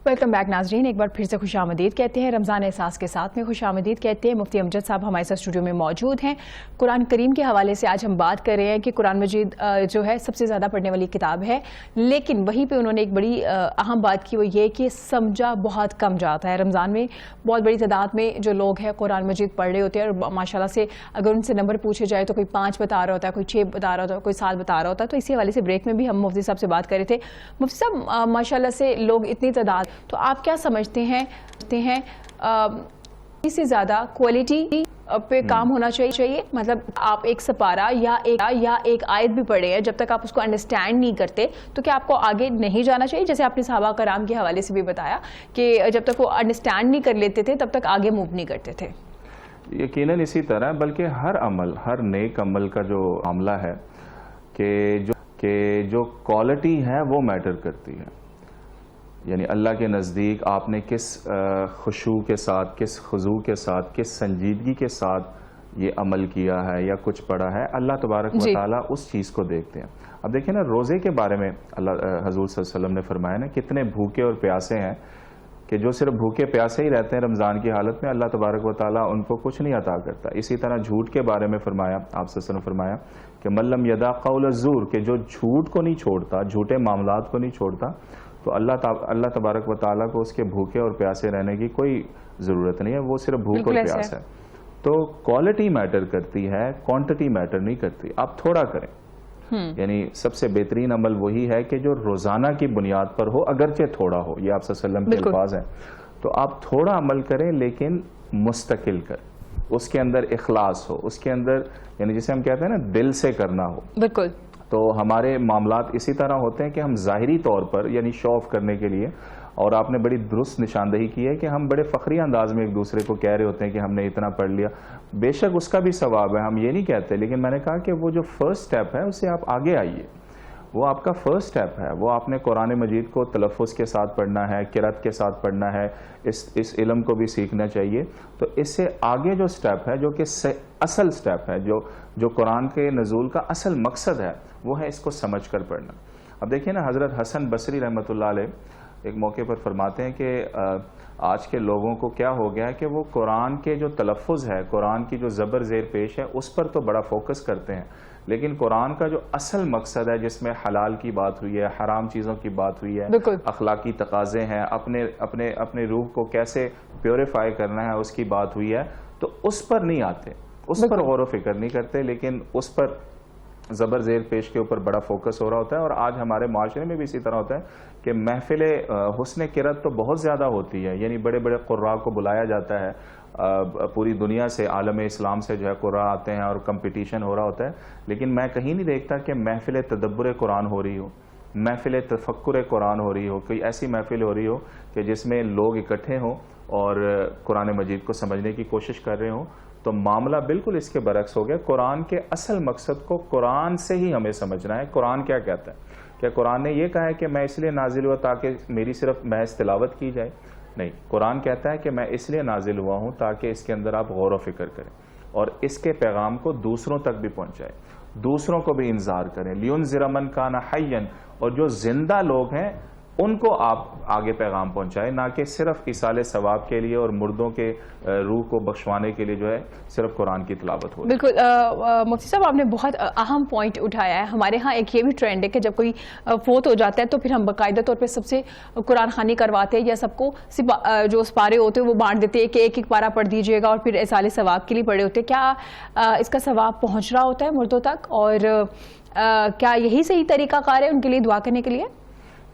Welcome back ناظرین، ایک بار پھر سے خوش آمدید کہتے ہیں، رمضان احساس کے ساتھ میں خوش آمدید کہتے ہیں۔ مفتی امجد صاحب ہمارے ساتھ اسٹوڈیو میں موجود ہیں۔ قرآن کریم کے حوالے سے آج ہم بات کر رہے ہیں کہ قرآن مجید جو ہے سب سے زیادہ پڑھنے والی کتاب ہے، لیکن وہیں پہ انہوں نے ایک بڑی اہم بات کی، وہ یہ کہ سمجھا بہت کم جاتا ہے۔ رمضان میں بہت بڑی تعداد میں جو لوگ ہیں قرآن مجید پڑھ رہے ہوتے ہیں، اور ماشاءاللہ سے اگر ان سے نمبر پوچھے جائے تو کوئی 5 بتا رہا ہوتا ہے، کوئی 6 بتا رہا ہوتا ہے، کوئی 7 بتا رہا ہوتا ہے۔ تو اسی حوالے سے بریک میں بھی ہم مفتی صاحب سے بات کر رہے تھے۔ مفتی صاحب ماشاءاللہ سے لوگ اتنی تعداد، تو آپ کیا سمجھتے ہیں اس سے زیادہ کوالٹی پہ کام ہونا چاہیے؟ مطلب آپ ایک سپارہ یا ایک آیت بھی پڑھے ہیں، جب تک آپ اس کو انڈرسٹینڈ نہیں کرتے تو کیا آپ کو آگے نہیں جانا چاہیے؟ جیسے آپ نے صحابہ کرام کے حوالے سے بھی بتایا کہ جب تک وہ انڈرسٹینڈ نہیں کر لیتے تھے تب تک آگے موو نہیں کرتے تھے۔ یقیناً اسی طرح، بلکہ ہر عمل، ہر نیک عمل کا جو معاملہ ہے کہ جو کوالٹی ہے وہ میٹر کرتی ہے۔ یعنی اللہ کے نزدیک آپ نے کس خشوع کے ساتھ، کس خضوع کے ساتھ، کس سنجیدگی کے ساتھ یہ عمل کیا ہے یا کچھ پڑھا ہے، اللہ تبارک و تعالیٰ اس چیز کو دیکھتے ہیں۔ اب دیکھیں نا، روزے کے بارے میں اللہ حضور صلی اللہ علیہ وسلم نے فرمایا نا، کتنے بھوکے اور پیاسے ہیں کہ جو صرف بھوکے پیاسے ہی رہتے ہیں رمضان کی حالت میں، اللہ تبارک و تعالیٰ ان کو کچھ نہیں عطا کرتا۔ اسی طرح جھوٹ کے بارے میں فرمایا، آپ صلی اللہ علیہ وسلم نے فرمایا کہ من لم یدع قول الزور، کہ جو جھوٹ کو نہیں چھوڑتا، جھوٹے معاملات کو نہیں چھوڑتا، تو اللہ تبارک و تعالیٰ کو اس کے بھوکے اور پیاسے رہنے کی کوئی ضرورت نہیں ہے، وہ صرف بھوک اور پیاس ہے۔ تو کوالٹی میٹر کرتی ہے، کوانٹٹی میٹر نہیں کرتی۔ آپ تھوڑا کریں، یعنی سب سے بہترین عمل وہی ہے کہ جو روزانہ کی بنیاد پر ہو، اگرچہ تھوڑا ہو، یہ آپ صلی اللہ علیہ وسلم کے الفاظ ہیں۔ تو آپ تھوڑا عمل کریں لیکن مستقل کریں، اس کے اندر اخلاص ہو، اس کے اندر یعنی جسے ہم کہتے ہیں نا دل سے کرنا ہو۔ بالکل۔ تو ہمارے معاملات اسی طرح ہوتے ہیں کہ ہم ظاہری طور پر یعنی شو آف کرنے کے لیے، اور آپ نے بڑی درست نشاندہی کی ہے کہ ہم بڑے فخری انداز میں ایک دوسرے کو کہہ رہے ہوتے ہیں کہ ہم نے اتنا پڑھ لیا۔ بے شک اس کا بھی ثواب ہے، ہم یہ نہیں کہتے، لیکن میں نے کہا کہ وہ جو فرسٹ سٹیپ ہے اس سے آپ آگے آئیے، وہ آپ کا فرسٹ سٹیپ ہے۔ وہ آپ نے قرآن مجید کو تلفظ کے ساتھ پڑھنا ہے، قرأت کے ساتھ پڑھنا ہے، اس علم کو بھی سیکھنا چاہیے۔ تو اس سے آگے جو سٹیپ ہے، جو کہ اصل سٹیپ ہے، جو قرآن کے نزول کا اصل مقصد ہے، وہ ہے اس کو سمجھ کر پڑھنا۔ اب دیکھیں نا، حضرت حسن بصری رحمۃ اللہ علیہ ایک موقع پر فرماتے ہیں کہ آج کے لوگوں کو کیا ہو گیا ہے کہ وہ قرآن کے جو تلفظ ہے، قرآن کی جو زبر زیر پیش ہے، اس پر تو بڑا فوکس کرتے ہیں، لیکن قرآن کا جو اصل مقصد ہے، جس میں حلال کی بات ہوئی ہے، حرام چیزوں کی بات ہوئی ہے، اخلاقی تقاضے ہیں، اپنے روح کو کیسے پیوریفائی کرنا ہے، اس کی بات ہوئی ہے، تو اس پر نہیں آتے، اس پر غور و فکر نہیں کرتے، لیکن اس پر زبر زیر پیش کے اوپر بڑا فوکس ہو رہا ہوتا ہے۔ اور آج ہمارے معاشرے میں بھی اسی طرح ہوتا ہے کہ محفل حسن قرأت تو بہت زیادہ ہوتی ہے، یعنی بڑے بڑے قراء کو بلایا جاتا ہے، پوری دنیا سے، عالم اسلام سے جو ہے قراء آتے ہیں اور کمپٹیشن ہو رہا ہوتا ہے، لیکن میں کہیں نہیں دیکھتا کہ محفل تدبر قرآن ہو رہی ہو، محفل تفکر قرآن ہو رہی ہو، کوئی ایسی محفل ہو رہی ہو کہ جس میں لوگ اکٹھے ہوں اور قرآن مجید کو سمجھنے کی کوشش کر رہے ہوں۔ تو معاملہ بالکل اس کے برعکس ہو گیا۔ قرآن کے اصل مقصد کو قرآن سے ہی ہمیں سمجھنا ہے۔ قرآن کیا کہتا ہے؟ کیا قرآن نے یہ کہا ہے کہ میں اس لیے نازل ہوا تاکہ میری صرف محض تلاوت کی جائے؟ نہیں، قرآن کہتا ہے کہ میں اس لیے نازل ہوا ہوں تاکہ اس کے اندر آپ غور و فکر کریں اور اس کے پیغام کو دوسروں تک بھی پہنچائیں، دوسروں کو بھی انذار کریں۔ لِيُنذِرَ مَن كَانَ حَيًّا، اور جو زندہ لوگ ہیں ان کو آپ آگے پیغام پہنچائیں، نہ کہ صرف ایصال ثواب کے لیے اور مردوں کے روح کو بخشوانے کے لیے جو ہے صرف قرآن کی تلاوت ہو۔ بالکل مفتی صاحب، آپ نے بہت اہم پوائنٹ اٹھایا ہے۔ ہمارے ہاں ایک یہ بھی ٹرینڈ ہے کہ جب کوئی فوت ہو جاتا ہے تو پھر ہم باقاعدہ طور پہ سب سے قرآن خوانی کرواتے ہیں، یا سب کو جو سپارے ہوتے ہیں وہ بانٹ دیتے ہیں کہ ایک ایک پارہ پڑھ دیجیے گا، اور پھر ایصال ثواب کے لیے پڑھے ہوتے ہیں۔ کیا اس کا ثواب پہنچ رہا ہوتا ہے مردوں تک، اور کیا یہی صحیح طریقہ کار ہے ان کے لیے دعا کرنے کے لیے؟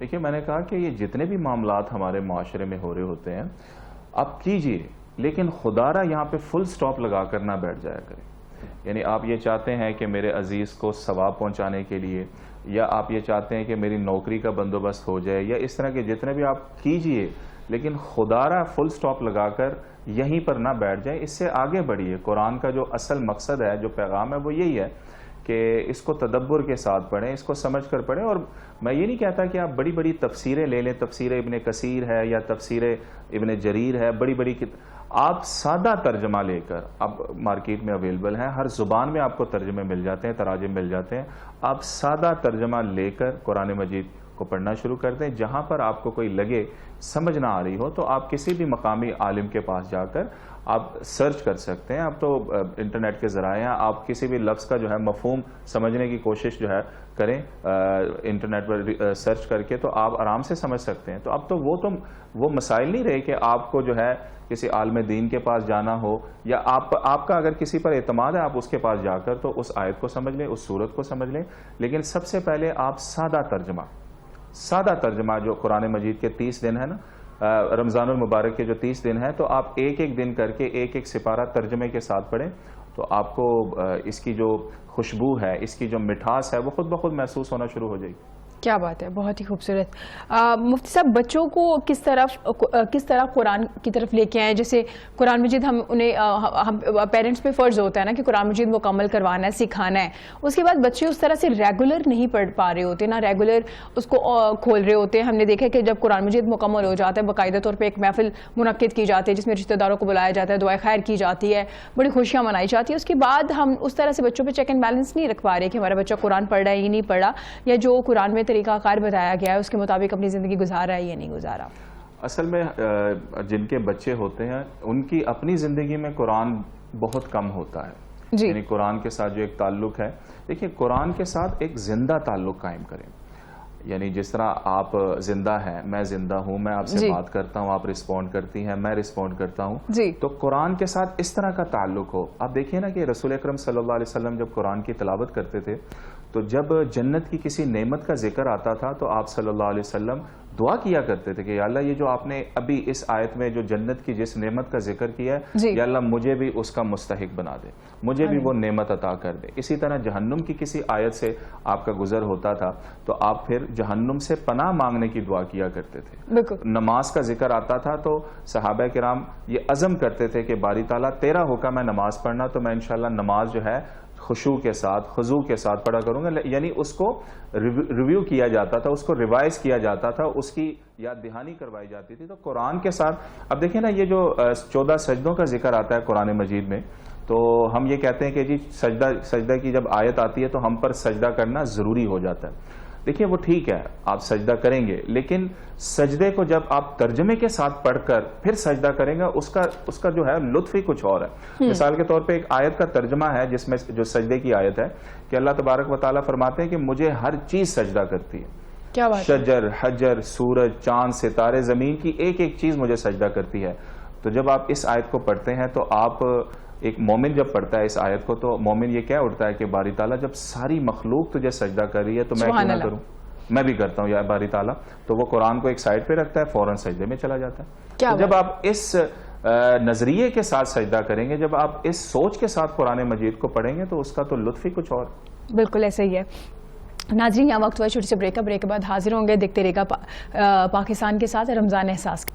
دیکھیے، میں نے کہا کہ یہ جتنے بھی معاملات ہمارے معاشرے میں ہو رہے ہوتے ہیں، آپ کیجئے، لیکن خدا را یہاں پہ فل سٹاپ لگا کر نہ بیٹھ جایا کریں۔ یعنی آپ یہ چاہتے ہیں کہ میرے عزیز کو ثواب پہنچانے کے لیے، یا آپ یہ چاہتے ہیں کہ میری نوکری کا بندوبست ہو جائے، یا اس طرح کے جتنے بھی آپ کیجئے، لیکن خدا را فل سٹاپ لگا کر یہیں پر نہ بیٹھ جائیں، اس سے آگے بڑھیے۔ قرآن کا جو اصل مقصد ہے، جو پیغام ہے، وہ یہی ہے کہ اس کو تدبر کے ساتھ پڑھیں، اس کو سمجھ کر پڑھیں۔ اور میں یہ نہیں کہتا کہ آپ بڑی بڑی تفسیریں لے لیں، تفسیر ابن کثیر ہے یا تفسیر ابن جریر ہے، بڑی بڑی آپ سادہ ترجمہ لے کر، اب مارکیٹ میں اویلیبل ہیں، ہر زبان میں آپ کو ترجمے مل جاتے ہیں، تراجم مل جاتے ہیں، آپ سادہ ترجمہ لے کر قرآن مجید کو پڑھنا شروع کر دیں. جہاں پر آپ کو کوئی لگے سمجھ نہ آ رہی ہو تو آپ کسی بھی مقامی عالم کے پاس جا کر آپ سرچ کر سکتے ہیں. اب تو انٹرنیٹ کے ذرائع ہیں, آپ کسی بھی لفظ کا جو ہے مفہوم سمجھنے کی کوشش جو ہے کریں انٹرنیٹ پر سرچ کر کے, تو آپ آرام سے سمجھ سکتے ہیں. تو اب تو وہ مسائل نہیں رہے کہ آپ کو جو ہے کسی عالم دین کے پاس جانا ہو, یا آپ کا اگر کسی پر اعتماد ہے آپ اس کے پاس جا کر تو اس آیت کو سمجھ لیں, اس صورت کو سمجھ لیں. لیکن سب سے پہلے آپ سادہ ترجمہ جو قرآن مجید کے 30 دن ہے نا, رمضان المبارک کے جو 30 دن ہیں, تو آپ ایک دن کر کے ایک سپارہ ترجمے کے ساتھ پڑھیں, تو آپ کو اس کی جو خوشبو ہے, اس کی جو مٹھاس ہے, وہ خود بخود محسوس ہونا شروع ہو جائے گی. کیا بات ہے, بہت ہی خوبصورت. مفتی صاحب, بچوں کو کس طرح قرآن کی طرف لے کے آئیں؟ جیسے قرآن مجید ہم پیرنٹس پہ فرض ہوتا ہے نا کہ قرآن مجید مکمل کروانا ہے, سکھانا ہے. اس کے بعد بچے اس طرح سے ریگولر نہیں پڑھ پا رہے ہوتے, نہ ریگولر اس کو کھول رہے ہوتے ہیں. ہم نے دیکھا کہ جب قرآن مجید مکمل ہو جاتا ہے, باقاعدہ طور پہ ایک محفل منعقد کی جاتی ہے جس میں رشتہ داروں کو بلایا جاتا ہے, دعائے خیر کی جاتی ہے, بڑی خوشیاں منائی جاتی ہے. اس کے بعد ہم اس طرح سے بچوں پہ چیک اینڈ بیلنس نہیں رکھ پا رہے کہ ہمارا بچہ قرآن پڑھ رہا ہے یا نہیں پڑھا, یا جو قرآن میں طریقہ کار بتایا گیا ہے اس کے مطابق اپنی زندگی گزارا ہے یا نہیں گزارا. اصل میں جن کے بچے ہوتے ہیں ان کی اپنی زندگی میں قرآن بہت کم ہوتا ہے. یعنی قرآن کے ساتھ جو ایک تعلق ہے, دیکھیں قرآن کے ساتھ ایک زندہ تعلق قائم کریں. یعنی جس طرح آپ زندہ ہیں, میں زندہ ہوں, میں آپ سے بات کرتا ہوں, آپ رسپونڈ کرتی ہیں, میں رسپونڈ کرتا ہوں, تو قرآن کے ساتھ اس طرح کا تعلق ہو. آپ دیکھیے نا کہ رسول اکرم صلی اللہ علیہ وسلم جب قرآن کی تلاوت کرتے تھے تو جب جنت کی کسی نعمت کا ذکر آتا تھا تو آپ صلی اللہ علیہ وسلم دعا کیا کرتے تھے کہ یا اللہ یہ جو آپ نے ابھی اس آیت میں جو جنت کی جس نعمت کا ذکر کیا ہے, یا اللہ مجھے بھی اس کا مستحق بنا دے, مجھے بھی وہ نعمت عطا کر دے. اسی طرح جہنم کی کسی آیت سے آپ کا گزر ہوتا تھا تو آپ پھر جہنم سے پناہ مانگنے کی دعا کیا کرتے تھے. نماز کا ذکر آتا تھا تو صحابہ کرام یہ عزم کرتے تھے کہ باری تعالیٰ تیرا حکم ہے نماز پڑھنا, تو میں انشاءاللہ نماز جو ہے خشوع کے ساتھ, خضوع کے ساتھ پڑھا کروں گا. یعنی اس کو ریویو کیا جاتا تھا, اس کو ریوائز کیا جاتا تھا, اس کی یاد دہانی کروائی جاتی تھی. تو قرآن کے ساتھ اب دیکھیں نا, یہ جو 14 سجدوں کا ذکر آتا ہے قرآن مجید میں, تو ہم یہ کہتے ہیں کہ جی سجدہ کی جب آیت آتی ہے تو ہم پر سجدہ کرنا ضروری ہو جاتا ہے. دیکھیں وہ ٹھیک ہے, آپ سجدہ کریں گے, لیکن سجدے کو جب آپ ترجمے کے ساتھ پڑھ کر پھر سجدہ کریں گے, اس کا جو ہے لطف ہی کچھ اور ہے. مثال کے طور پہ ایک آیت کا ترجمہ ہے جس میں جو سجدے کی آیت ہے کہ اللہ تبارک و تعالیٰ فرماتے ہیں کہ مجھے ہر چیز سجدہ کرتی ہے. شجر, حجر, سورج, چاند, ستارے, زمین کی ایک چیز مجھے سجدہ کرتی ہے. تو جب آپ اس آیت کو پڑھتے ہیں تو آپ ایک مومن جب پڑھتا ہے اس آیت کو تو مومن یہ کہہ اٹھتا ہے کہ باری تعالیٰ جب ساری مخلوق تجھے سجدہ کر رہی ہے تو میں کیوں نہ کروں, میں بھی کرتا ہوں یا باری تعالیٰ. تو وہ قرآن کو ایک سائڈ پہ رکھتا ہے, فوراً سجدے میں چلا جاتا ہے. تو جب آپ اس نظریے کے ساتھ سجدہ کریں گے, جب آپ اس سوچ کے ساتھ قرآن مجید کو پڑھیں گے تو اس کا تو لطف ہی کچھ اور. بالکل ایسا ہی ہے. ناظرین یہاں وقت ہوا چھوٹی سی بریک کے بعد حاضر ہوں گے. دیکھتے رہے گا پاکستان کے ساتھ رمضان احساس.